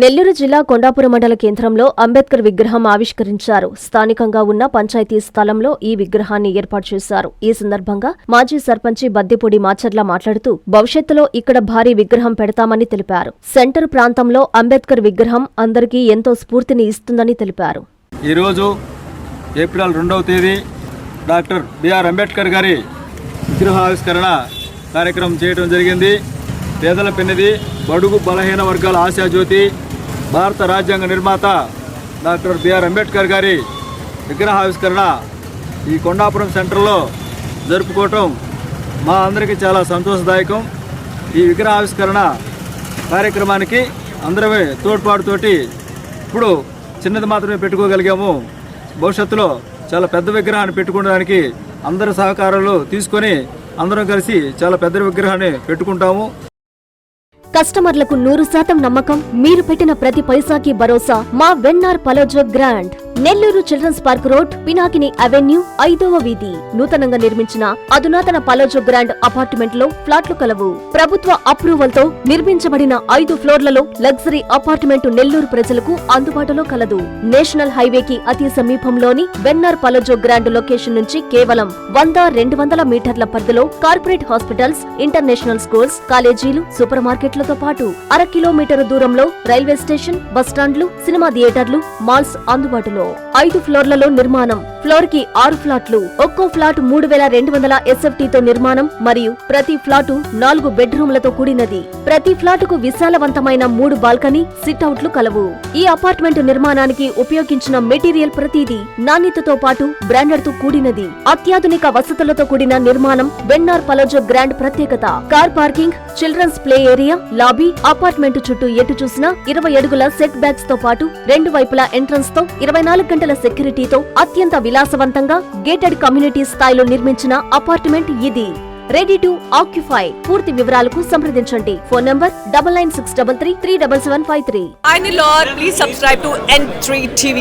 నెల్లూరు జిల్లా కొండాపురం మండల కేంద్రంలో అంబేద్కర్ విగ్రహం ఆవిష్కరించారు. స్థానికంగా ఉన్న పంచాయతీ స్థలంలో ఈ విగ్రహాన్ని ఏర్పాటు చేశారు. ఈ సందర్భంగా మాజీ సర్పంచి బద్దిపూడి మాచర్ల మాట్లాడుతూ భవిష్యత్తులో ఇక్కడ భారీ విగ్రహం పెడతామని తెలిపారు. సెంటర్ ప్రాంతంలో అంబేద్కర్ విగ్రహం అందరికీ ఎంతో స్ఫూర్తిని ఇస్తుందని తెలిపారు. ఈరోజు ఏప్రిల్ 2వ తేదీ డాక్టర్ బిఆర్ అంబేద్కర్ గారి విగ్రహావిష్కరణ కార్యక్రమం చేయడం జరిగింది. పేదల పెన్నిది, బడుగు బలహీన వర్గాల ఆశాజ్యోతి, భారత రాజ్యాంగ నిర్మాత డాక్టర్ బిఆర్ అంబేద్కర్ గారి విగ్రహావిష్కరణ ఈ కొండాపురం సెంటర్లో జరుపుకోవటం మా అందరికీ చాలా సంతోషదాయకం. ఈ విగ్రహావిష్కరణ కార్యక్రమానికి అందరమే తోడ్పాటుతోటి ఇప్పుడు చిన్నది మాత్రమే పెట్టుకోగలిగాము. భవిష్యత్తులో చాలా పెద్ద విగ్రహాన్ని పెట్టుకోవడానికి అందరి సహకారాలు తీసుకొని అందరం కలిసి చాలా పెద్ద విగ్రహాన్ని పెట్టుకుంటాము. కస్టమర్లకు 100% నమ్మకం, మీరు పెట్టిన ప్రతి పైసాకి భరోసా. మా వెన్నార్ పలోజో grand, Nellore children's park road, Pinakini avenue, 5వ వీధి. నూతనంగా నిర్మించిన అధునాతన పలోజో గ్రాండ్ అపార్ట్మెంట్ లో ఫ్లాట్లు కలవు. ప్రభుత్వ అప్రూవల్ తో నిర్మించబడిన 5 ఫ్లోర్లలో లగ్జరీ అపార్ట్మెంట్ నెల్లూరు ప్రజలకు అందుబాటులో కలదు. నేషనల్ హైవేకి అతి సమీపంలోని వెన్నార్ పలోజో గ్రాండ్ లొకేషన్ నుంచి కేవలం 100-200 మీటర్ల పరిధిలో కార్పొరేట్ హాస్పిటల్స్, ఇంటర్నేషనల్ స్కూల్స్, కాలేజీలు, సూపర్ మార్కెట్లతో పాటు 1/2 కిలోమీటర్ దూరంలో రైల్వే స్టేషన్, బస్టాండ్లు, సినిమా థియేటర్లు, మాల్స్ అందుబాటులో. 5 ఫ్లోర్లలో నిర్మాణం. ఫ్లోర్ కి 6 ఫ్లాట్లు. ఒక్కో ఫ్లాట్ 3200 SFT తో నిర్మాణం మరియు ప్రతి ఫ్లాటు 4 బెడ్రూమ్లతో కూడినది. ప్రతి ఫ్లాటుకు విశాలవంతమైన 3 బాల్కనీ, సిట్అవుట్లు కలవు. ఈ అపార్ట్మెంట్ నిర్మాణానికి ఉపయోగించిన మెటీరియల్ ప్రతిదీ నాణ్యతతో పాటు బ్రాండెడ్ తో కూడినది. అత్యాధునిక వసతులతో కూడిన నిర్మాణం వెన్నార్ పలోజో గ్రాండ్ ప్రత్యేకత. Car parking, children's play area, lobby, apartment చుట్టూ ఎటు చూసినా 20 అడుగుల సెట్ బ్యాక్స్ తో పాటు 2 వైపులా ఎంట్రన్స్ తో 24 గంటల సెక్యూరిటీతో అత్యంత విలాసవంతంగా గేటెడ్ కమ్యూనిటీ స్థాయిలో నిర్మించిన అపార్ట్మెంట్ ఇది. Ready to occupy. పూర్తి వివరాలకు సంప్రదించండి. Phone number 9963333753. Hi Nilor, please subscribe to N3 TV.